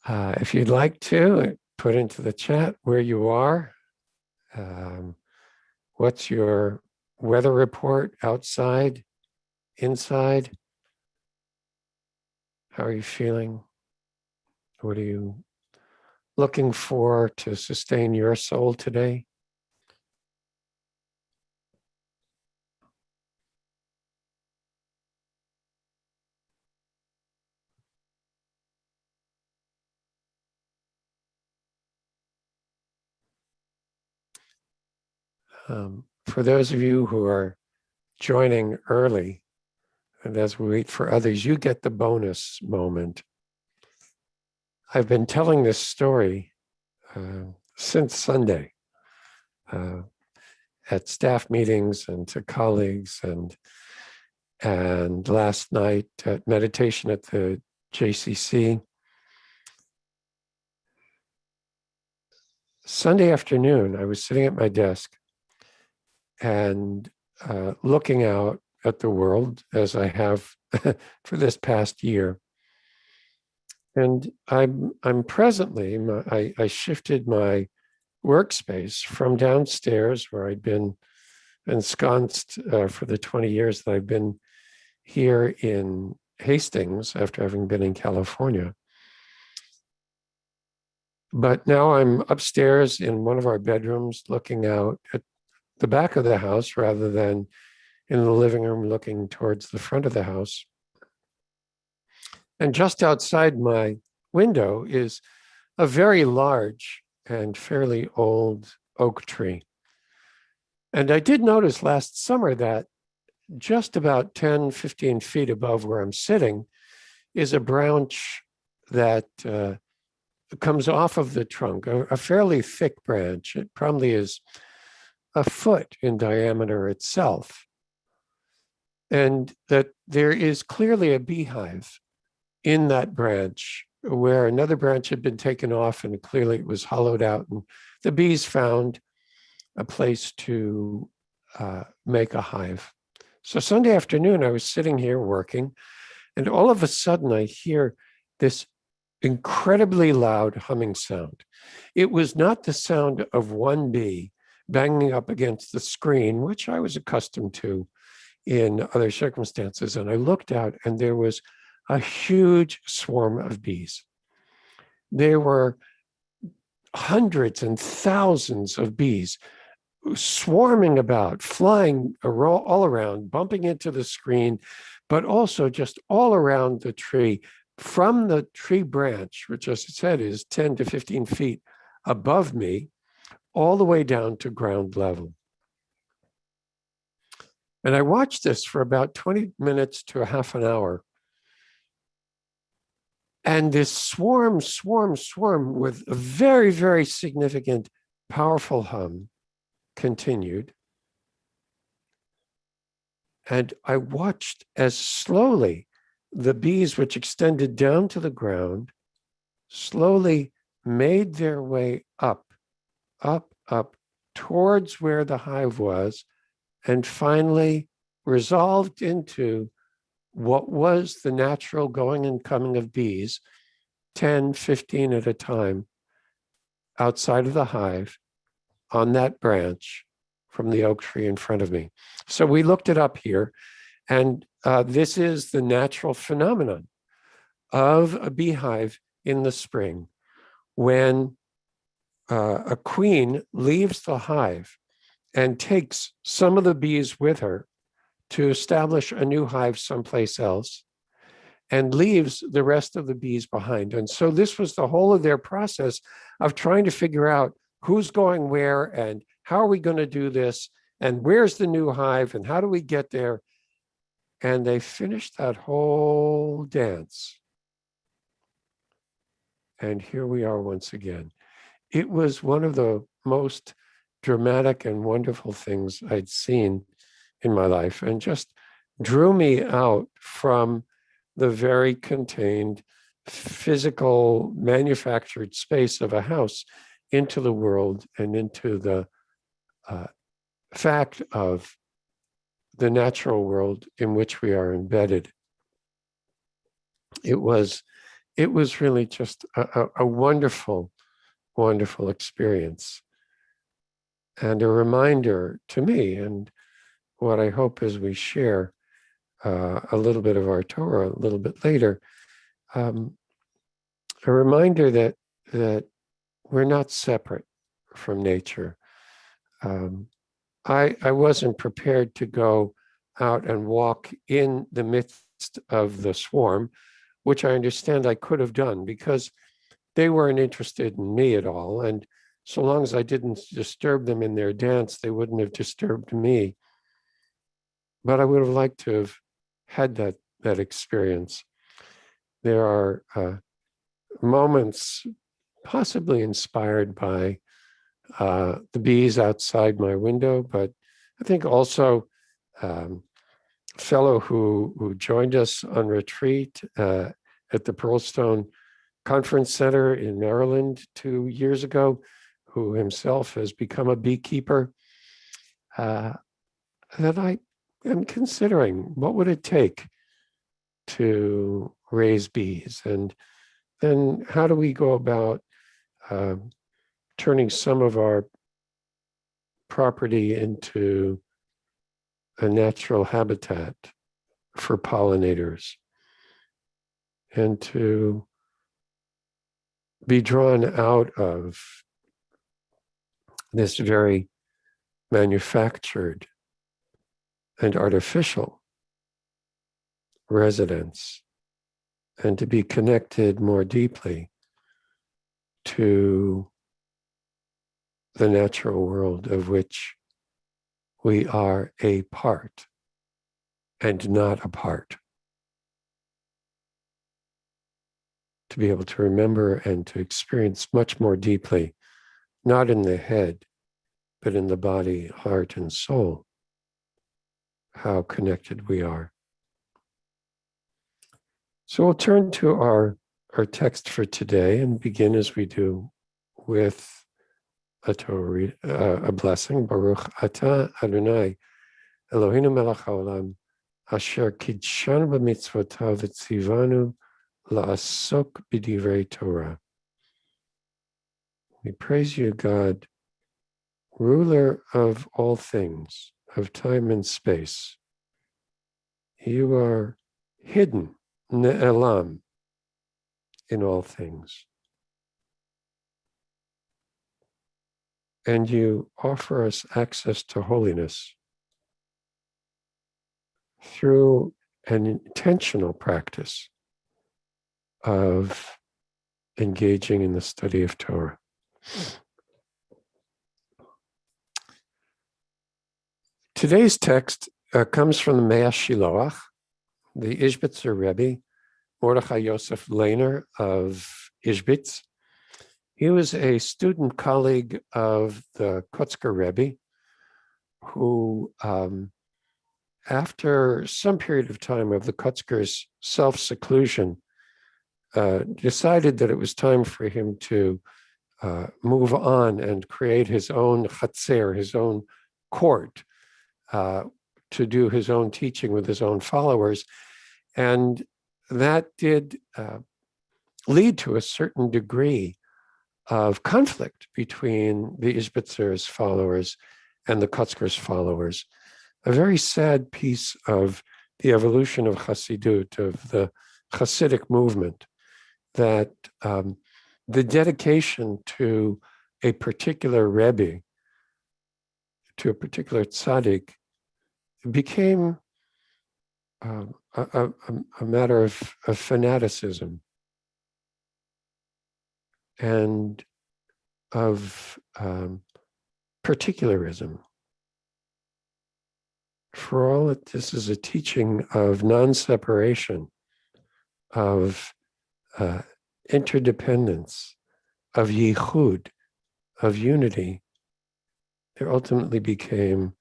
If you'd like to, put into the chat where you are. What's your weather report outside, inside? How are you feeling? What are you looking for to sustain your soul today? For those of you who are joining early, and as we wait for others, you get the bonus moment. I've been telling this story since Sunday at staff meetings and to colleagues, and last night at meditation at the JCC. Sunday afternoon, I was sitting at my desk and looking out at the world as I have for this past year. And I'm presently, I shifted my workspace from downstairs where I'd been ensconced for the 20 years that I've been here in Hastings after having been in California. But now I'm upstairs in one of our bedrooms looking out at the back of the house rather than in the living room looking towards the front of the house. And just outside my window is a very large and fairly old oak tree. And I did notice last summer that just about 10, 15 feet above where I'm sitting is a branch that comes off of the trunk, a fairly thick branch. It probably is a foot in diameter itself. And that there is clearly a beehive in that branch where another branch had been taken off and clearly it was hollowed out. And the bees found a place to make a hive. So Sunday afternoon, I was sitting here working, and all of a sudden I hear this incredibly loud humming sound. It was not the sound of one bee banging up against the screen, which I was accustomed to in other circumstances. And I looked out and there was a huge swarm of bees. There were hundreds and thousands of bees swarming about, flying all around, bumping into the screen, but also just all around the tree, from the tree branch, which, as I said, is 10 to 15 feet above me, all the way down to ground level. And I watched this for about 20 minutes to a half an hour. And this swarm with a very, very significant, powerful hum continued. And I watched as slowly the bees, which extended down to the ground, slowly made their way up towards where the hive was, and finally resolved into what was the natural going and coming of bees, 10, 15 at a time, outside of the hive on that branch from the oak tree in front of me. So we looked it up here, and this is the natural phenomenon of a beehive in the spring. When a queen leaves the hive and takes some of the bees with her to establish a new hive someplace else, and leaves the rest of the bees behind. And so this was the whole of their process of trying to figure out who's going where and how are we going to do this and where's the new hive and how do we get there. And they finished that whole dance. And here we are once again. It was one of the most dramatic and wonderful things I'd seen in my life, and just drew me out from the very contained, physical, manufactured space of a house into the world and into the fact of the natural world in which we are embedded. It was it was really just a wonderful, wonderful experience and a reminder to me, and what I hope as we share a little bit of our Torah a little bit later, a reminder that we're not separate from nature. I wasn't prepared to go out and walk in the midst of the swarm, which I understand I could have done because they weren't interested in me at all. And so long as I didn't disturb them in their dance, they wouldn't have disturbed me. But I would have liked to have had that experience. There are moments possibly inspired by the bees outside my window, but I think also a fellow who joined us on retreat at the Pearlstone Conference Center in Maryland 2 years ago, who himself has become a beekeeper, that I am considering what would it take to raise bees, and then how do we go about turning some of our property into a natural habitat for pollinators, and to be drawn out of this very manufactured and artificial residence, and to be connected more deeply to the natural world of which we are a part and not a part. To be able to remember and to experience much more deeply, not in the head, but in the body, heart, and soul, how connected we are. So we'll turn to our text for today and begin as we do with a Torah, a blessing. Baruch Atah Adonai Eloheinu melech haolam asher kidshanu b'mitzvotav v'tzivanu la'asok b'divrei Torah. We praise you, God, ruler of all things, of time and space. You are hidden, ne'elam, in all things. And you offer us access to holiness through an intentional practice of engaging in the study of Torah. Today's text comes from the Mea Shiloach, the Ishbitzer Rebbe, Mordechai Yosef Lehner of Ishbitz. He was a student colleague of the Kotzker Rebbe, who, after some period of time of the Kotzker's self-seclusion, decided that it was time for him to move on and create his own chatzer, his own court, to do his own teaching with his own followers. And that did lead to a certain degree of conflict between the Ishbitzer's followers and the Kotzker's followers. A very sad piece of the evolution of Chassidut, of the Hasidic movement, that the dedication to a particular Rebbe, to a particular tzaddik, became a matter of fanaticism and of particularism. For all that this is a teaching of non-separation, of interdependence, of yichud, of unity, there ultimately became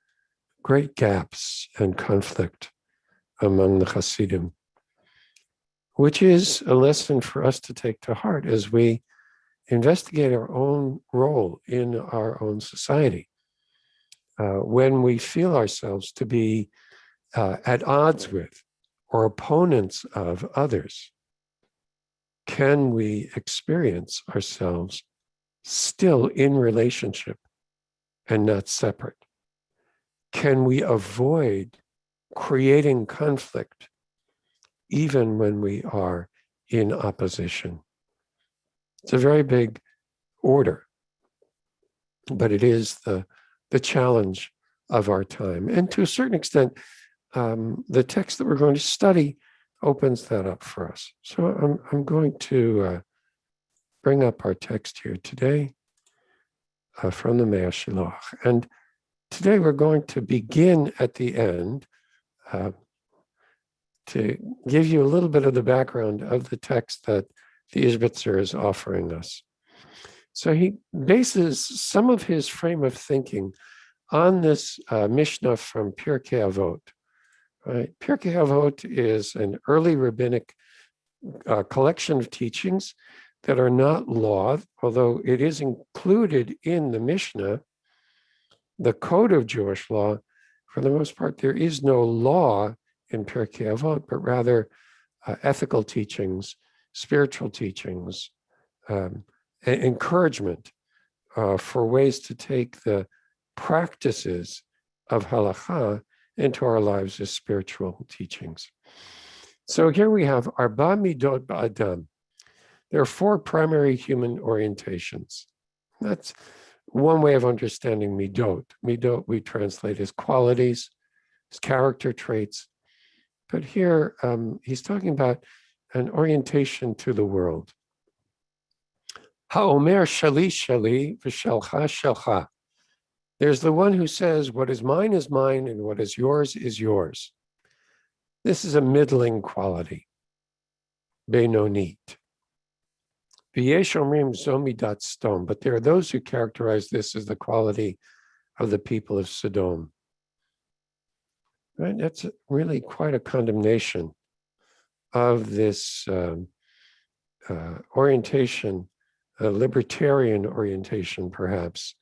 great gaps and conflict among the Hasidim, which is a lesson for us to take to heart as we investigate our own role in our own society. When we feel ourselves to be at odds with or opponents of others, can we experience ourselves still in relationship and not separate? Can we avoid creating conflict even when we are in opposition? It's a very big order, but it is the challenge of our time. And to a certain extent, the text that we're going to study opens that up for us. So I'm going to bring up our text here today from the Mea Shiloach. And today we're going to begin at the end to give you a little bit of the background of the text that the Ishbitzer is offering us. So he bases some of his frame of thinking on this Mishnah from Pirkei Avot. Right? Pirkei Avot is an early rabbinic collection of teachings that are not law, although it is included in the Mishnah, the code of Jewish law. For the most part, there is no law in Pirkei Avot, but rather ethical teachings, spiritual teachings, encouragement for ways to take the practices of halakha into our lives as spiritual teachings. So here we have Arba Midot Ba'adam. There are 4 primary human orientations. That's one way of understanding midot. Midot we translate as qualities, as character traits. But here he's talking about an orientation to the world. Ha'omer shali shali v'shelcha shelcha. There's the one who says, what is mine is mine and what is yours. This is a middling quality, benonit. V'yesh omrim zo midat Sodom, but there are those who characterize this as the quality of the people of Sodom. Right? That's really quite a condemnation of this orientation, a libertarian orientation, perhaps,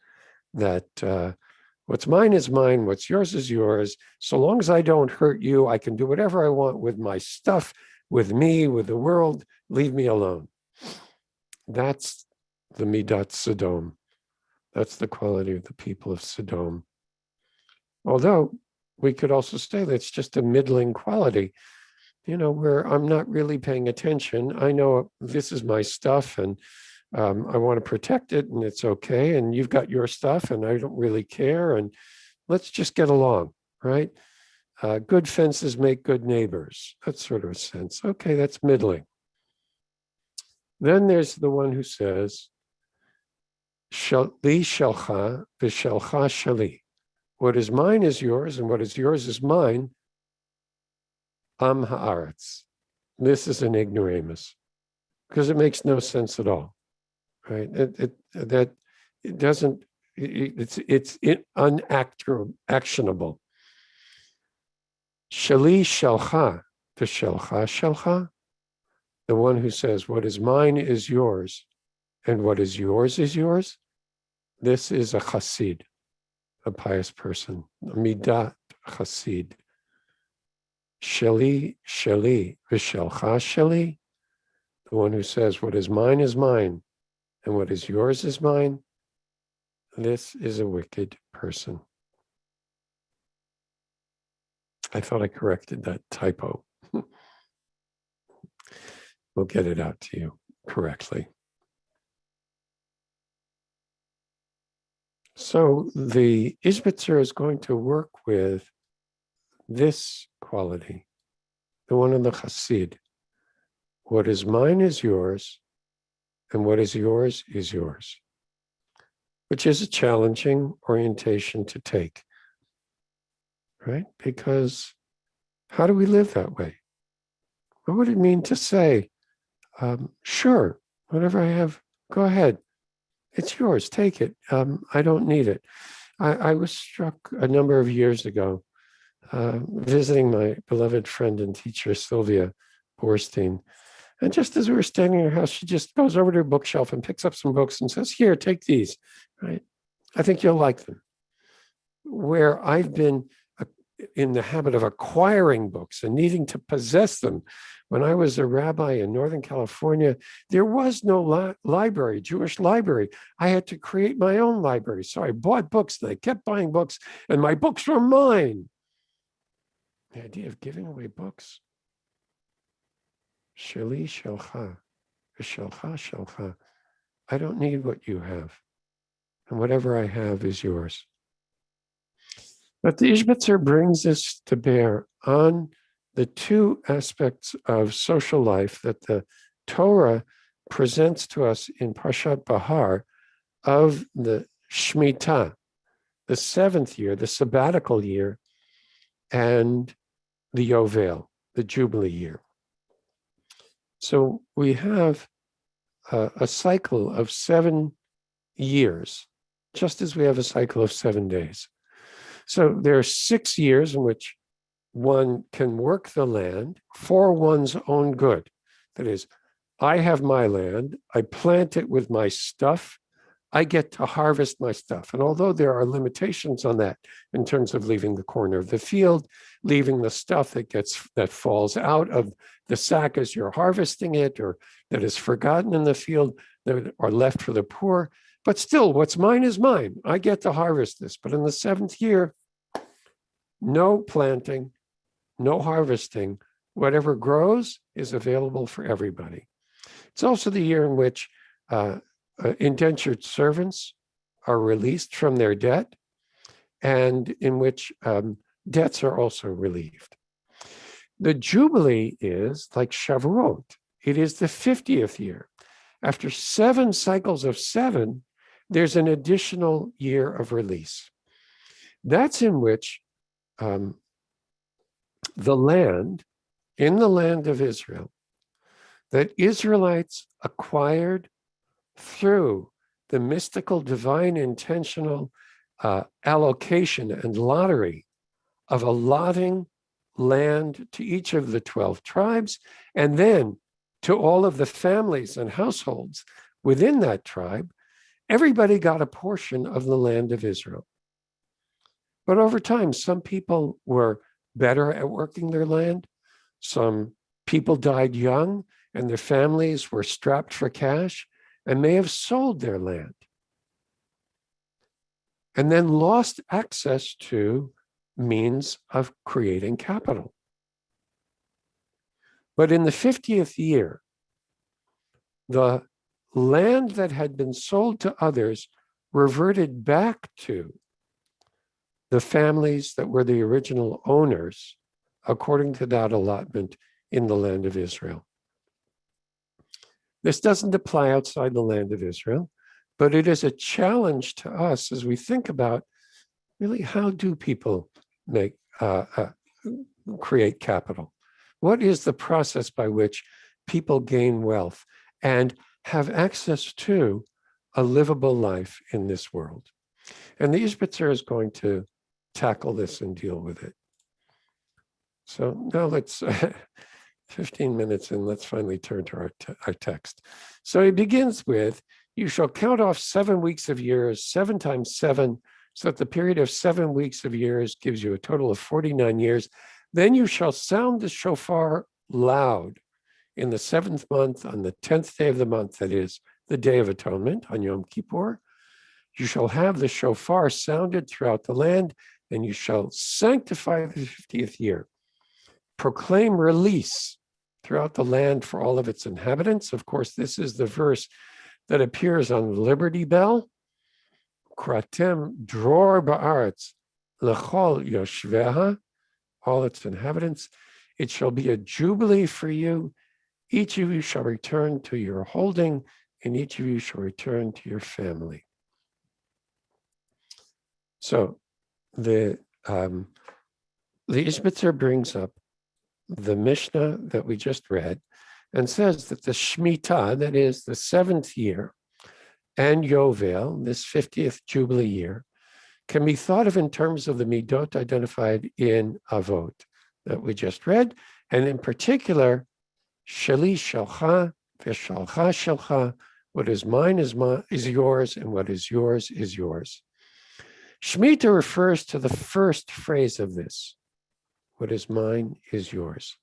that what's mine is mine, what's yours is yours. So long as I don't hurt you, I can do whatever I want with my stuff, with me, with the world. Leave me alone. That's the Midat Sodom. That's the quality of the people of Sodom. Although we could also say that it's just a middling quality, where I'm not really paying attention. I know this is my stuff and I want to protect it and it's okay. And you've got your stuff and I don't really care. And let's just get along, right? Good fences make good neighbors. That sort of a sense. Okay, that's middling. Then there's the one who says, Shali shelcha v'shelcha shali. What is mine is yours, and what is yours is mine. Am haaretz. This is an ignoramus, because it makes no sense at all, right? It's unactionable. Shali shelcha v'shelcha shelcha. The one who says, what is mine is yours, and what is yours is yours. This is a chassid, a pious person, a midat chassid. Sheli, sheli, v'shelcha sheli. The one who says, what is mine, and what is yours is mine. This is a wicked person. I thought I corrected that typo. We'll get it out to you correctly. So the Ishbitzer is going to work with this quality, the one in the Chassid. What is mine is yours, and what is yours, which is a challenging orientation to take, right? Because how do we live that way? What would it mean to say, sure, whatever I have, go ahead. It's yours, take it. I don't need it. I was struck a number of years ago visiting my beloved friend and teacher, Sylvia Borstein. And just as we were standing in her house, she just goes over to her bookshelf and picks up some books and says, here, take these, right? I think you'll like them. Where I've been in the habit of acquiring books and needing to possess them. When I was a rabbi in Northern California, there was no library, Jewish library. I had to create my own library. So I bought books and I kept buying books, and my books were mine. The idea of giving away books. Sheli shelcha, shelcha shelcha. I don't need what you have. And whatever I have is yours. But the Ishbitzer brings us to bear on the two aspects of social life that the Torah presents to us in Parshat Bahar of the Shemitah, the seventh year, the sabbatical year, and the Yovel, the Jubilee year. So we have a cycle of 7 years, just as we have a cycle of 7 days. So there are 6 years in which one can work the land for one's own good. That is, I have my land, I plant it with my stuff, I get to harvest my stuff. And although there are limitations on that in terms of leaving the corner of the field, leaving the stuff that falls out of the sack as you're harvesting it, or that is forgotten in the field, that are left for the poor, but still, what's mine is mine. I get to harvest this. But in the 7th year, no planting, no harvesting. Whatever grows is available for everybody. It's also the year in which indentured servants are released from their debt, and in which debts are also relieved. The Jubilee is like Shavuot. It is the 50th year. After 7 cycles of 7, there's an additional year of release. That's in which in the land of Israel, that Israelites acquired through the mystical, divine, intentional allocation and lottery of allotting land to each of the 12 tribes, and then to all of the families and households within that tribe, everybody got a portion of the land of Israel. But over time, some people were better at working their land. Some people died young and their families were strapped for cash and may have sold their land and then lost access to means of creating capital. But in the 50th year, the land that had been sold to others reverted back to the families that were the original owners, according to that allotment in the land of Israel. This doesn't apply outside the land of Israel, but it is a challenge to us as we think about really how do people create capital? What is the process by which people gain wealth and have access to a livable life in this world? And the Ishbitzer is going to tackle this and deal with it. So now let's, 15 minutes in, let's finally turn to our text. So he begins with, you shall count off 7 weeks of years, 7 times 7, so that the period of 7 weeks of years gives you a total of 49 years. Then you shall sound the shofar loud in the 7th month, on the 10th day of the month, that is the Day of Atonement, on Yom Kippur. You shall have the shofar sounded throughout the land, and you shall sanctify the 50th year. Proclaim release throughout the land for all of its inhabitants. Of course, this is the verse that appears on the Liberty Bell. Kratem dror ba'aretz lechol yoshveha, all its inhabitants. It shall be a jubilee for you. Each of you shall return to your holding, and each of you shall return to your family. So the Ishbitzer brings up the Mishnah that we just read and says that the Shemitah, that is the 7th year, and Yovel, this 50th Jubilee year, can be thought of in terms of the midot identified in Avot that we just read, and in particular, Sheli shelcha v'shalcha shelcha, what is mine is yours, and what is yours is yours. Shemitah refers to the first phrase of this, What is mine is yours.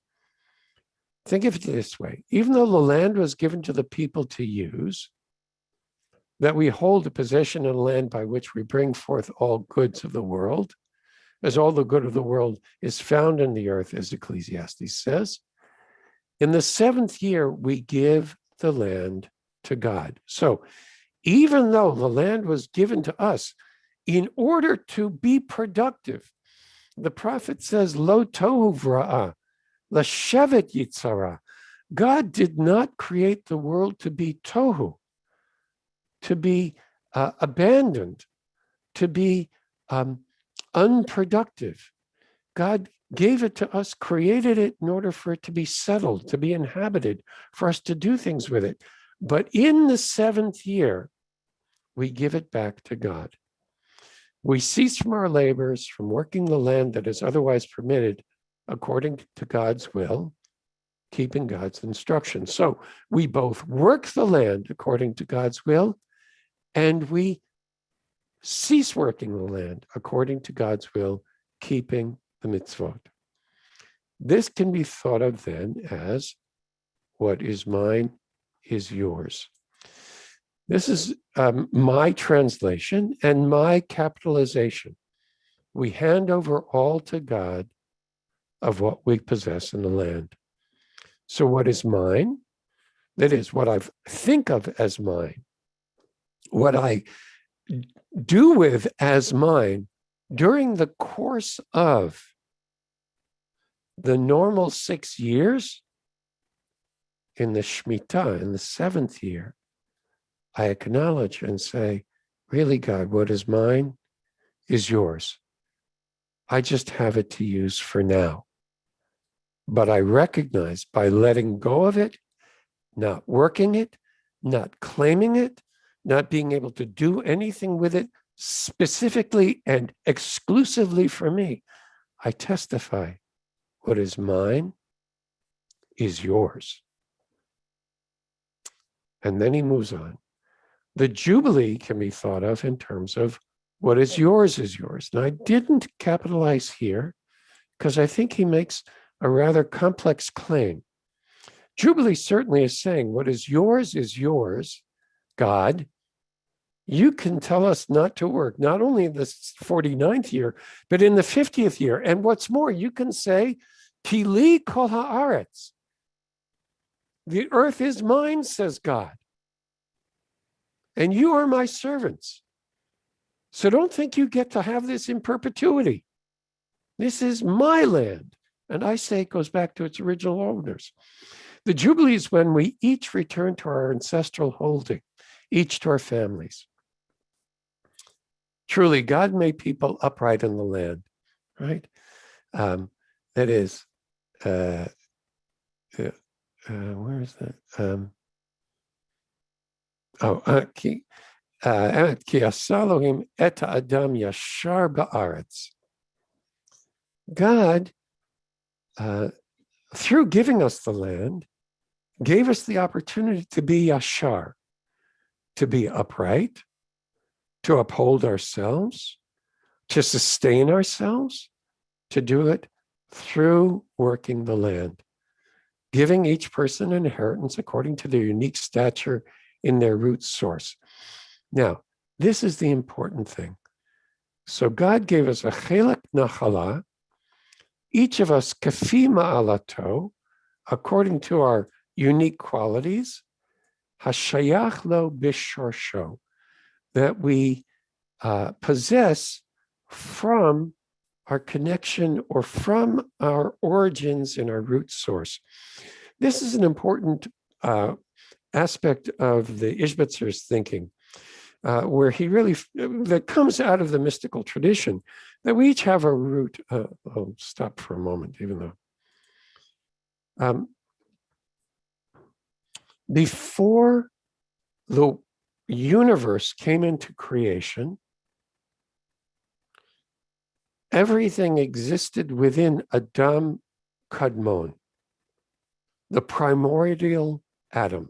Think of it this way. Even though the land was given to the people to use, that we hold a possession of land by which we bring forth all goods of the world, as all the good of the world is found in the earth, as Ecclesiastes says. In the seventh year, we give the land to God. So even though the land was given to us in order to be productive, the prophet says, Lo tohu vra'ah, l'shevet yitzara. God did not create the world to be tohu, to be abandoned, to be unproductive. God gave it to us, created it in order for it to be settled, to be inhabited, for us to do things with it. But in the seventh year, we give it back to God. We cease from our labors, from working the land that is otherwise permitted according to God's will, keeping God's instructions. So we both work the land according to God's will, and we cease working the land according to God's will, keeping the mitzvot. This can be thought of then as what is mine is yours. This is my translation and my capitalization. We hand over all to God of what we possess in the land. So what is mine? That is what I think of as mine, what I do with as mine during the course of the normal 6 years. In the Shemitah, in the seventh year, I acknowledge and say, really, God, what is mine is yours. I just have it to use for now. But I recognize by letting go of it, not working it, not claiming it, not being able to do anything with it specifically and exclusively for me, I testify what is mine is yours. And then he moves on. The Jubilee can be thought of in terms of what is yours is yours. And I didn't capitalize here because I think he makes a rather complex claim. Jubilee certainly is saying what is yours, God. You can tell us not to work, not only in the 49th year, but in the 50th year. And what's more, you can say, Ki li kol haaretz. The earth is mine, says God. And you are my servants. So don't think you get to have this in perpetuity. This is my land. And I say it goes back to its original owners. The Jubilee is when we each return to our ancestral holding, each to our families. Truly, God made people upright in the land, right? That is, where is that? Ki asalohim et adam yashar ba'aretz. God, through giving us the land, gave us the opportunity to be yashar, to be upright, to uphold ourselves, to sustain ourselves, to do it through working the land, giving each person an inheritance according to their unique stature in their root source. Now, this is the important thing. So God gave us a chelek nachala, each of us kafi ma'alato, according to our unique qualities, hashayach lo bishorsho, that we possess from our connection or from our origins in our root source. This is an important aspect of the Ishbitzer's thinking, where he really, that comes out of the mystical tradition, that we each have a root. I'll stop for a moment, even though. Before the universe came into creation, everything existed within Adam Kadmon, the primordial atom.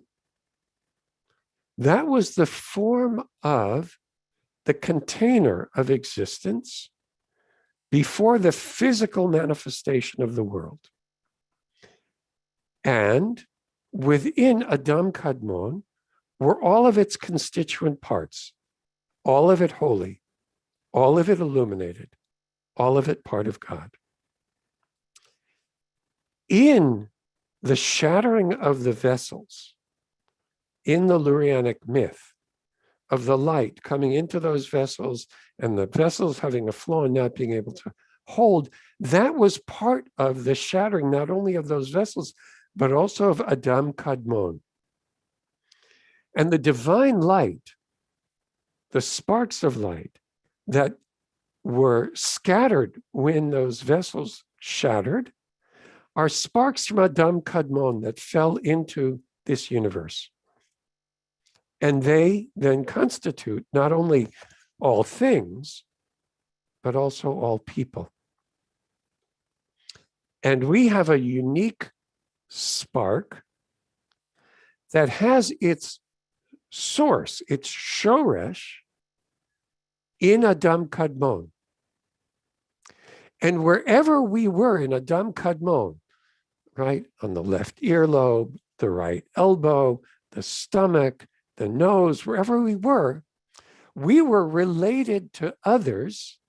That was the form of the container of existence before the physical manifestation of the world. And within Adam Kadmon were all of its constituent parts, all of it holy, all of it illuminated, all of it part of God. In the shattering of the vessels, in the Lurianic myth of the light coming into those vessels and the vessels having a flaw and not being able to hold, that was part of the shattering, not only of those vessels, but also of Adam Kadmon. And the divine light, the sparks of light that were scattered when those vessels shattered, are sparks from Adam Kadmon that fell into this universe. And they then constitute not only all things, but also all people. And we have a unique spark that has its source, its shoresh, in Adam Kadmon. And wherever we were in Adam Kadmon, right, on the left earlobe, the right elbow, the stomach, the nose, wherever we were related to others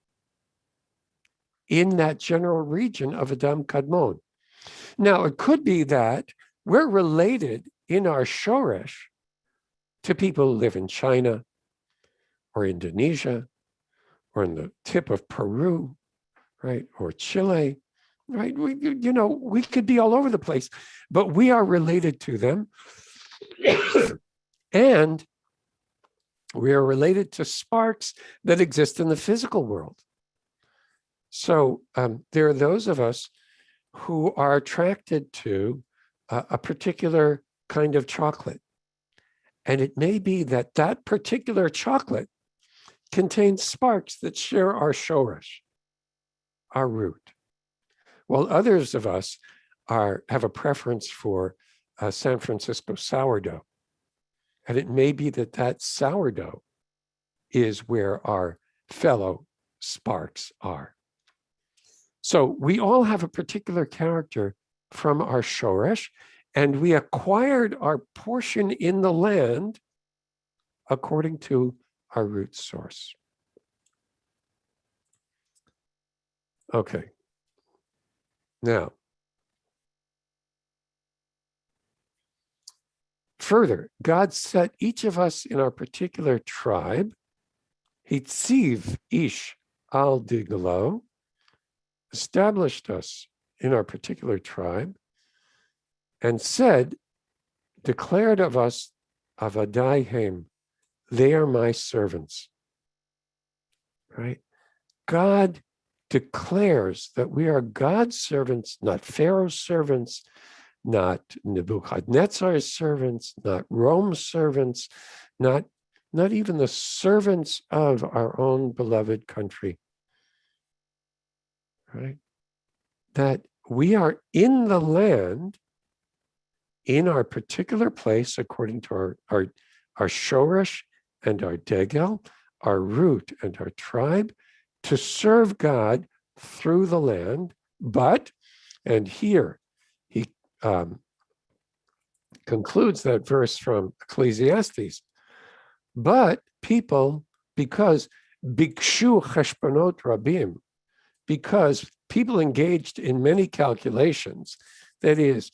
in that general region of Adam Kadmon. Now, it could be that we're related in our shoresh to people who live in China or Indonesia or in the tip of Peru, right, or Chile, right? We could be all over the place, but we are related to them. And we are related to sparks that exist in the physical world. So there are those of us who are attracted to a particular kind of chocolate. And it may be that that particular chocolate contains sparks that share our shoresh, our root. While others of us have a preference for San Francisco sourdough. And it may be that that sourdough is where our fellow sparks are. So we all have a particular character from our shoresh, and we acquired our portion in the land according to our root source. Okay. Now, further, God set each of us in our particular tribe, Hitziv Ish al Diglo, established us in our particular tribe, and said, declared of us, Avadaihem, they are my servants. Right? God declares that we are God's servants, not Pharaoh's servants, not Nebuchadnezzar's servants, not Rome's servants, not even the servants of our own beloved country. Right? That we are in the land, in our particular place, according to our shoresh and our degel, our root and our tribe, to serve God through the land. But, and here he concludes that verse from Ecclesiastes, but people, because bikshu cheshbonot rabim, because people engaged in many calculations, that is,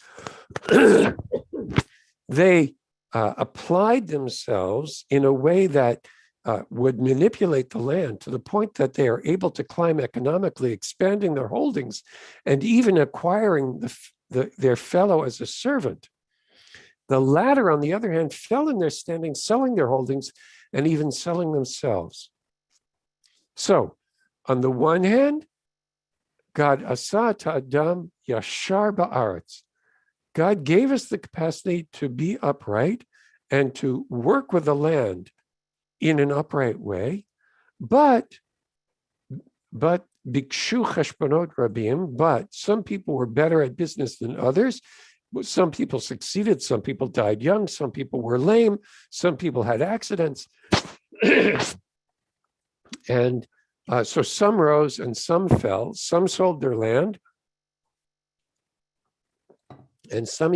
they applied themselves in a way that would manipulate the land to the point that they are able to climb economically, expanding their holdings, and even acquiring their fellow as a servant. The latter, on the other hand, fell in their standing, selling their holdings, and even selling themselves. So, on the one hand, God asa ta'adam yashar ba'aretz. God gave us the capacity to be upright and to work with the land in an upright way, but bikshu cheshbonot rabim, but some people were better at business than others. Some people succeeded, some people died young, some people were lame, some people had accidents. And So some rose and some fell. Some sold their land, and some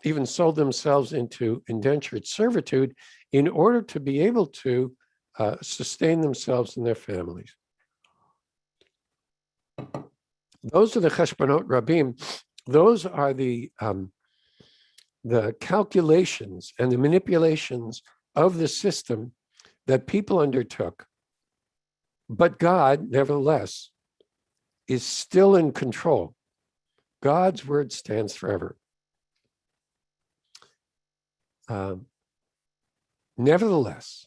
even sold themselves into indentured servitude in order to be able to sustain themselves and their families. Those are the cheshbonot rabim. Those are the calculations and the manipulations of the system that people undertook. But God, nevertheless, is still in control. God's word stands forever. Nevertheless,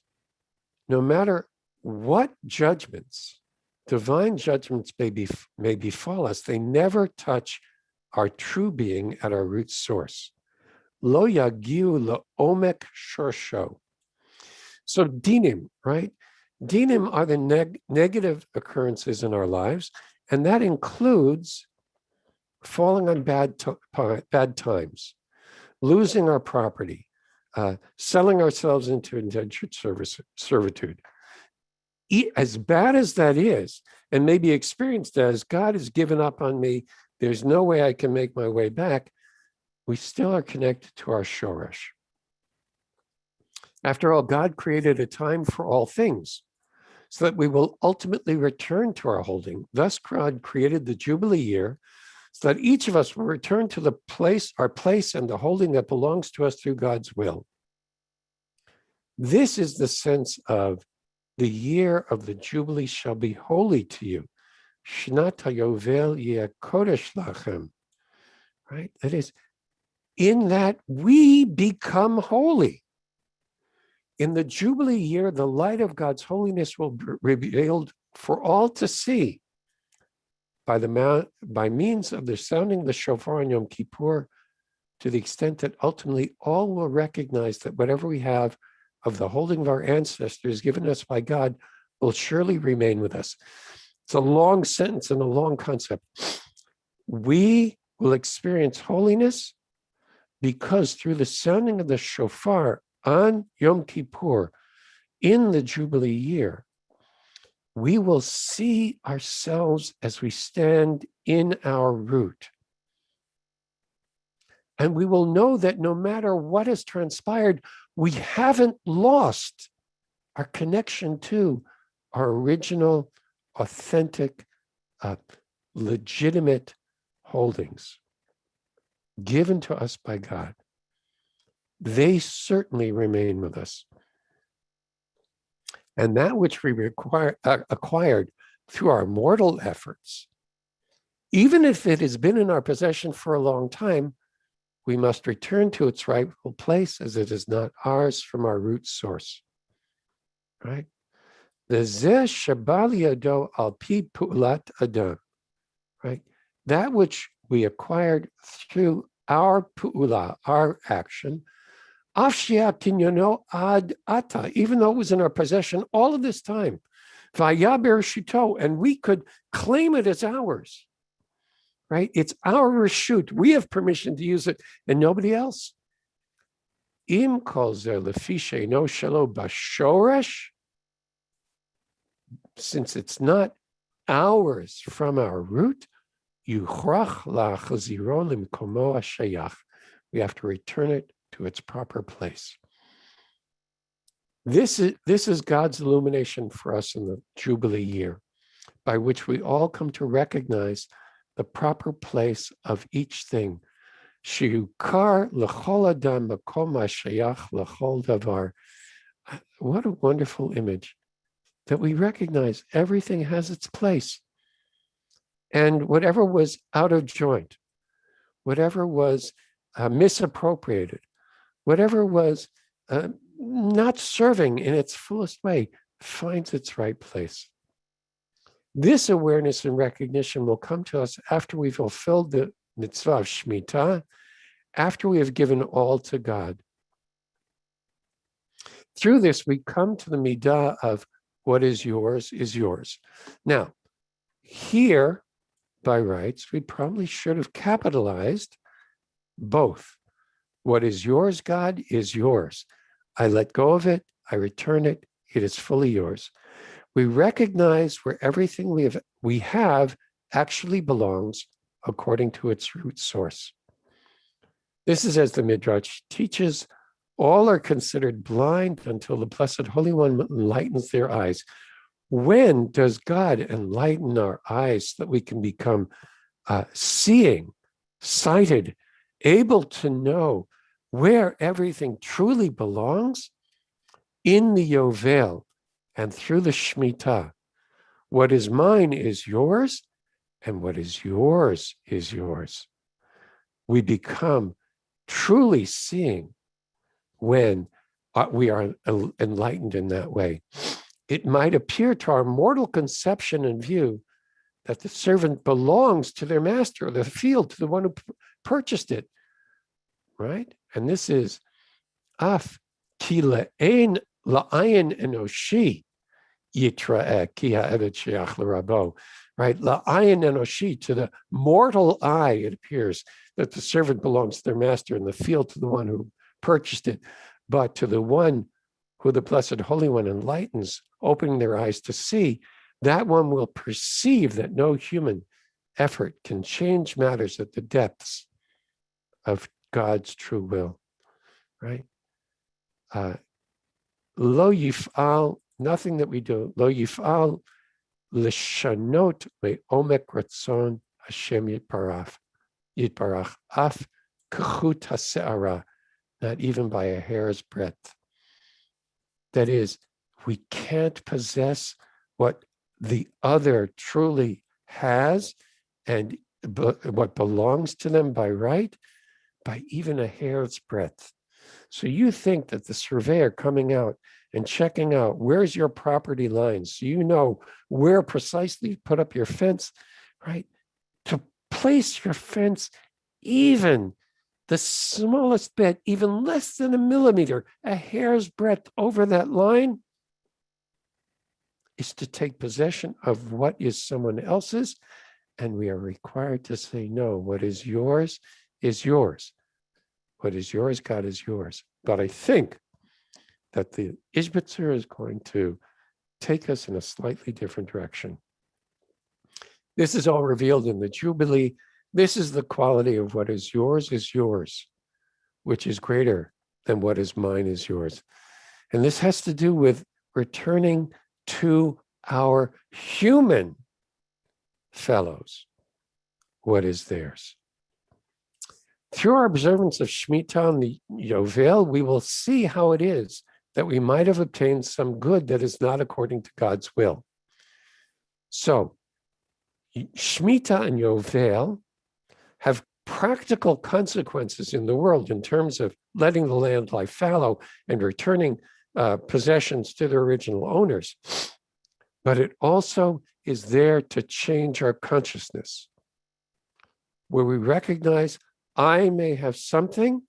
no matter what judgments, divine judgments may befall us, they never touch our true being at our root source. Lo yagiu la'omek shorsho. So dinim, right? Dinim are the negative occurrences in our lives, and that includes falling on bad times, losing our property, selling ourselves into indentured servitude. As bad as that is, and maybe experienced as God has given up on me, there's no way I can make my way back, we still are connected to our shoresh. After all, God created a time for all things so that we will ultimately return to our holding. Thus, God created the Jubilee year so that each of us will return to our place and the holding that belongs to us through God's will. This is the sense of the year of the Jubilee shall be holy to you. Shnat HaYovel yeh kodesh lachem. Right? That is, in that we become holy. In the Jubilee year, the light of God's holiness will be revealed for all to see by means of the sounding the shofar on Yom Kippur, to the extent that ultimately all will recognize that whatever we have of the holding of our ancestors given us by God will surely remain with us. It's a long sentence and a long concept. We will experience holiness because through the sounding of the shofar on Yom Kippur in the Jubilee year, we will see ourselves as we stand in our root. And we will know that no matter what has transpired, we haven't lost our connection to our original, authentic, legitimate holdings given to us by God. They certainly remain with us. And that which we acquired through our mortal efforts, even if it has been in our possession for a long time, we must return to its rightful place as it is not ours from our root source. Right? The zeh shabal yado al pi pu'ulat adam. Right? That which we acquired through our pu'ula, our action, ad ata, even though it was in our possession all of this time, and we could claim it as ours, right? It's our reshut. We have permission to use it, and nobody else. Im kol zeh lefi she'eino shelo bashoresh, since it's not ours from our root, yuchrach lachaziro limkomo hashayach. We have to return it to its proper place. This is God's illumination for us in the Jubilee year, by which we all come to recognize the proper place of each thing. Shiukar l'chol adam makom hashayach l'chol davar. What a wonderful image, that we recognize everything has its place. And whatever was out of joint, whatever was misappropriated, whatever was not serving in its fullest way, finds its right place. This awareness and recognition will come to us after we've fulfilled the mitzvah of Shemitah, after we have given all to God. Through this, we come to the midah of what is yours is yours. Now, here, by rights, we probably should have capitalized both. What is yours, God, is yours. I let go of it. I return it. It is fully yours. we recognize where everything we have actually belongs according to its root source. This is as the Midrash teaches, all are considered blind until the Blessed Holy One enlightens their eyes. When does God enlighten our eyes so that we can become seeing, sighted, able to know where everything truly belongs? In the Yovel and through the Shemitah. What is mine is yours, and what is yours is yours. We become truly seeing when we are enlightened in that way. It might appear to our mortal conception and view that the servant belongs to their master, or the field to the one who purchased it, right? And this is af ki la'ayin enoshi yitra'eh ki ha'eved sheach l'rabo, right? La'ayin enoshi, to the mortal eye, it appears that the servant belongs to their master, and the field to the one who purchased it. But to the one who the Blessed Holy One enlightens, opening their eyes to see, that one will perceive that no human effort can change matters at the depths of God's true will, right? Lo yif'al, nothing that we do, lo yif'al l'shanot me'omek ratzon Hashem yitbarach, af k'chut ha'se'ara, not even by a hair's breadth. That is, we can't possess what the other truly has and what belongs to them by right, by even a hair's breadth. So you think that the surveyor coming out and checking out, where's your property lines, so you know where precisely to put up your fence, right? To place your fence even the smallest bit, even less than a millimeter, a hair's breadth over that line, is to take possession of what is someone else's, and we are required to say, no, what is yours is yours. What is yours, God, is yours. But I think that the Ishbitzer is going to take us in a slightly different direction. This is all revealed in the Jubilee. This is the quality of what is yours, which is greater than what is mine is yours. And this has to do with returning to our human fellows what is theirs. Through our observance of Shemitah and the Yovel, we will see how it is that we might have obtained some good that is not according to God's will. So, Shemitah and Yovel have practical consequences in the world in terms of letting the land lie fallow and returning possessions to their original owners. But it also is there to change our consciousness, where we recognize I may have something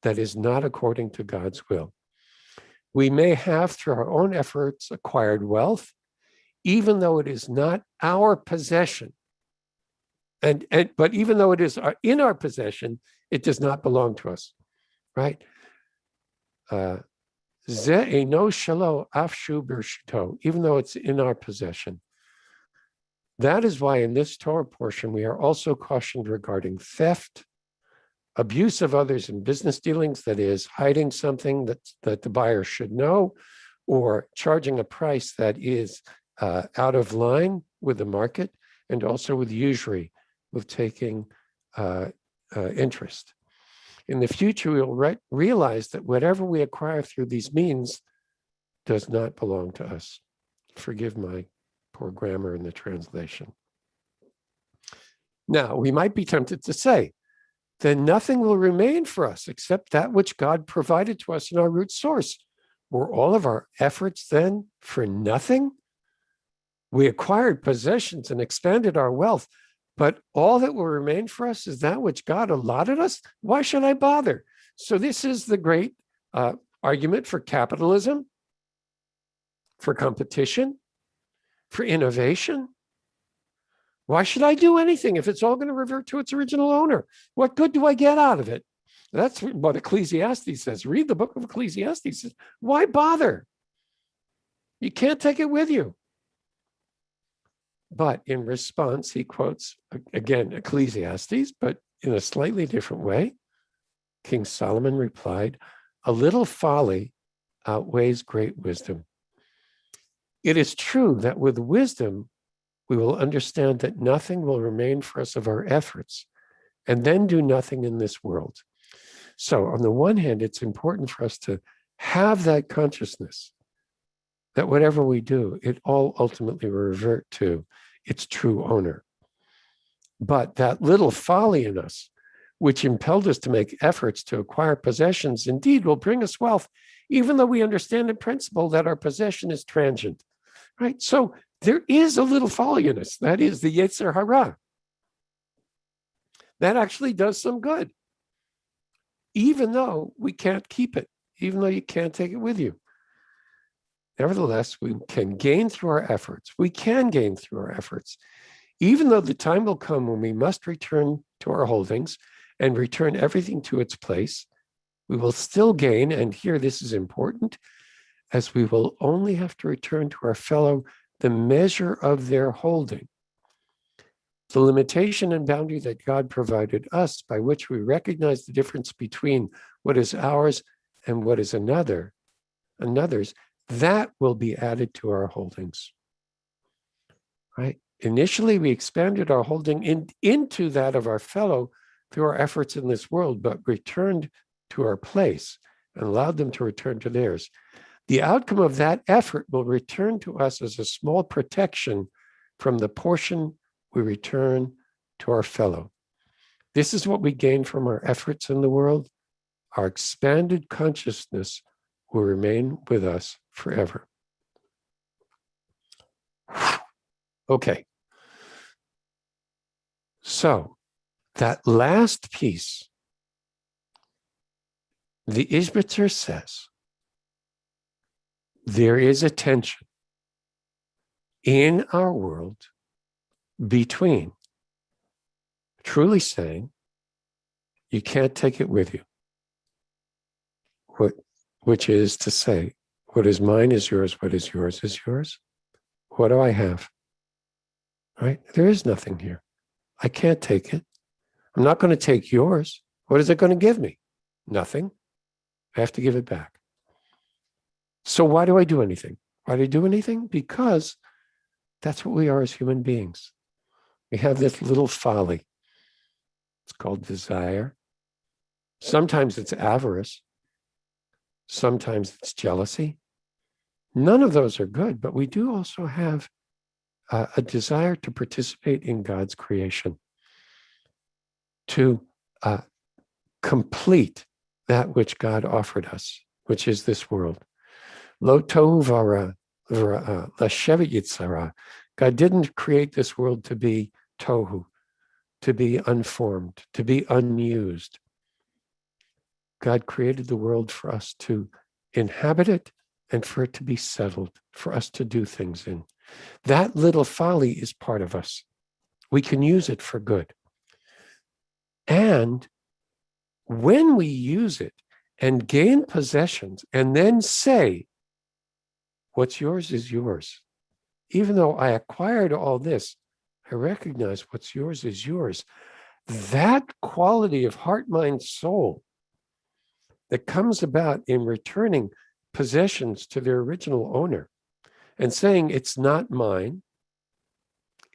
that is not according to God's will. We may have, through our own efforts, acquired wealth, even though it is not our possession. But even though it is in our possession, it does not belong to us, right? Even though it's in our possession. That is why in this Torah portion, we are also cautioned regarding theft, abuse of others in business dealings, that is, hiding something that the buyer should know, or charging a price that is out of line with the market, and also with usury, with taking interest. In the future, we will realize that whatever we acquire through these means does not belong to us. Forgive my poor grammar in the translation. Now, we might be tempted to say, then nothing will remain for us except that which God provided to us in our root source. Were all of our efforts then for nothing? We acquired possessions and expanded our wealth, but all that will remain for us is that which God allotted us? Why should I bother? So this is the great argument for capitalism, for competition, for innovation. Why should I do anything if it's all going to revert to its original owner? What good do I get out of it? That's what Ecclesiastes says. Read the book of Ecclesiastes. Why bother? You can't take it with you. But in response, he quotes, again, Ecclesiastes, but in a slightly different way. King Solomon replied, "A little folly outweighs great wisdom." It is true that with wisdom, we will understand that nothing will remain for us of our efforts, and then do nothing in this world. So on the one hand, it's important for us to have that consciousness that whatever we do, it all ultimately will revert to its true owner. But that little folly in us, which impelled us to make efforts to acquire possessions, indeed will bring us wealth, even though we understand in principle that our possession is transient, right? So there is a little folly in us. That is the Yetzer Hara. That actually does some good, even though we can't keep it, even though you can't take it with you. Nevertheless, we can gain through our efforts. We can gain through our efforts, even though the time will come when we must return to our holdings and return everything to its place. We will still gain, and here this is important, as we will only have to return to our fellow the measure of their holding. The limitation and boundary that God provided us, by which we recognize the difference between what is ours and what is another's, that will be added to our holdings, right? Initially, we expanded our holding into that of our fellow through our efforts in this world, but returned to our place and allowed them to return to theirs. The outcome of that effort will return to us as a small protection from the portion we return to our fellow. This is what we gain from our efforts in the world. Our expanded consciousness will remain with us forever. Okay. So that last piece, the Ishbitzer says, there is a tension in our world between truly saying, you can't take it with you, which is to say, what is mine is yours, what is yours is yours. What do I have? Right? There is nothing here. I can't take it. I'm not going to take yours. What is it going to give me? Nothing. I have to give it back. So why do I do anything? Why do I do anything? Because that's what we are as human beings. We have this little folly. It's called desire. Sometimes it's avarice. Sometimes it's jealousy. None of those are good, but we do also have a desire to participate in God's creation, to complete that which God offered us, which is this world. Lo tohu vara l'shevet yitzara. God didn't create this world to be tohu, to be unformed, to be unused. God created the world for us to inhabit it and for it to be settled, for us to do things in. That little folly is part of us. We can use it for good. And when we use it and gain possessions and then say, what's yours is yours. Even though I acquired all this, I recognize what's yours is yours. That quality of heart, mind, soul that comes about in returning possessions to their original owner and saying, it's not mine,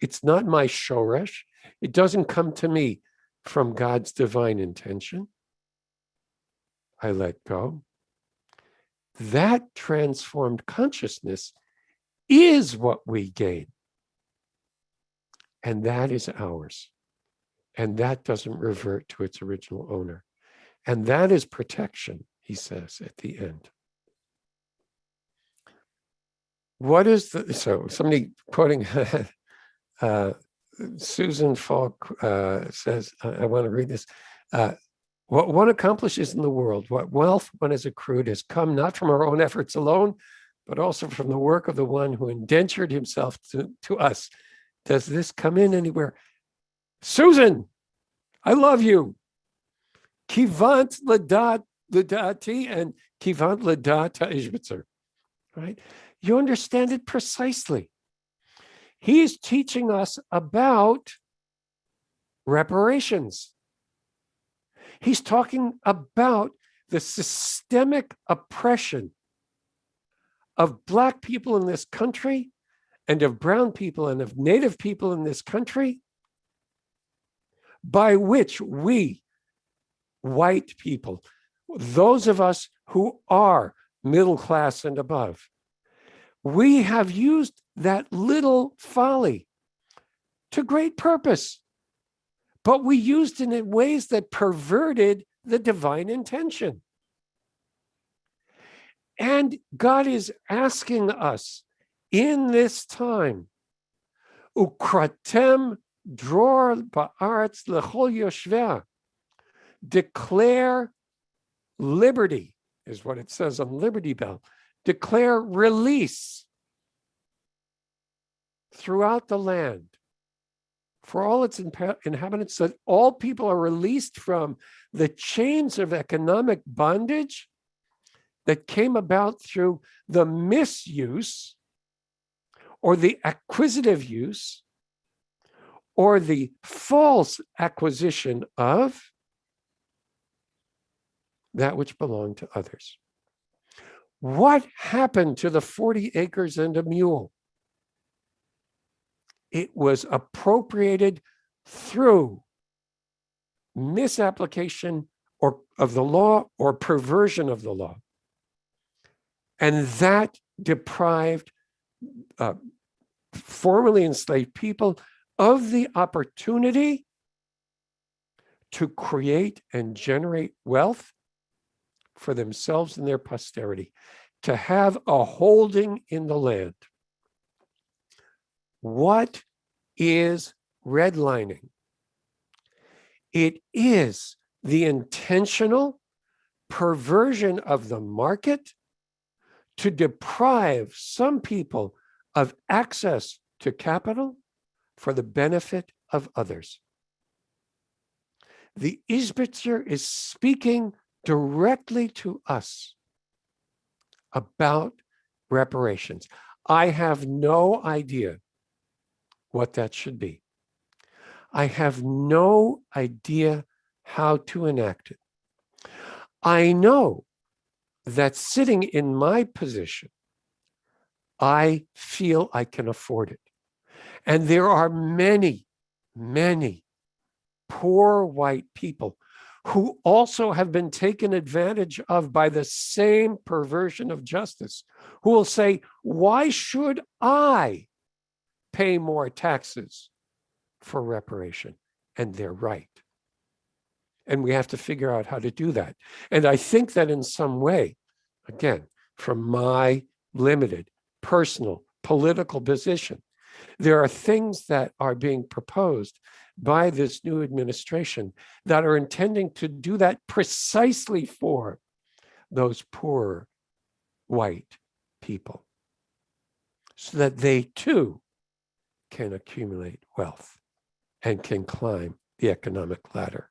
it's not my shoresh, it doesn't come to me from God's divine intention. I let go. That transformed consciousness is what we gain. And that is ours. And that doesn't revert to its original owner. And that is protection, he says at the end. What is the, so somebody quoting Susan Falk says, I want to read this. What one accomplishes in the world, what wealth one has accrued, has come not from our own efforts alone, but also from the work of the one who indentured himself to us. Does this come in anywhere? Susan, I love you. Kivant ledati and kivant ledata Ishbitzer, right? you understand it precisely. He's teaching us about reparations. He's talking about the systemic oppression of Black people in this country and of brown people and of Native people in this country, by which we, white people, those of us who are middle class and above, we have used that little folly to great purpose, but we used it in ways that perverted the divine intention. And God is asking us in this time, Ukratem dror ba'aretz lechol yoshveh, declare liberty, is what it says on Liberty Bell. Declare release throughout the land for all its inhabitants, so that all people are released from the chains of economic bondage that came about through the misuse or the acquisitive use or the false acquisition of that which belonged to others. What happened to the 40 acres and a mule? It was appropriated through misapplication or of the law or perversion of the law. And that deprived formerly enslaved people of the opportunity to create and generate wealth for themselves and their posterity, to have a holding in the land. What is redlining? It is the intentional perversion of the market to deprive some people of access to capital for the benefit of others. The Ishbitzer is speaking directly to us about reparations. I have no idea what that should be. I have no idea how to enact it. I know that sitting in my position, I feel I can afford it. And there are many, many poor white people who also have been taken advantage of by the same perversion of justice, who will say, why should I pay more taxes for reparation? And they're right. And we have to figure out how to do that. And I think that in some way, again, from my limited personal political position, there are things that are being proposed by this new administration that are intending to do that precisely for those poor white people, so that they too can accumulate wealth and can climb the economic ladder.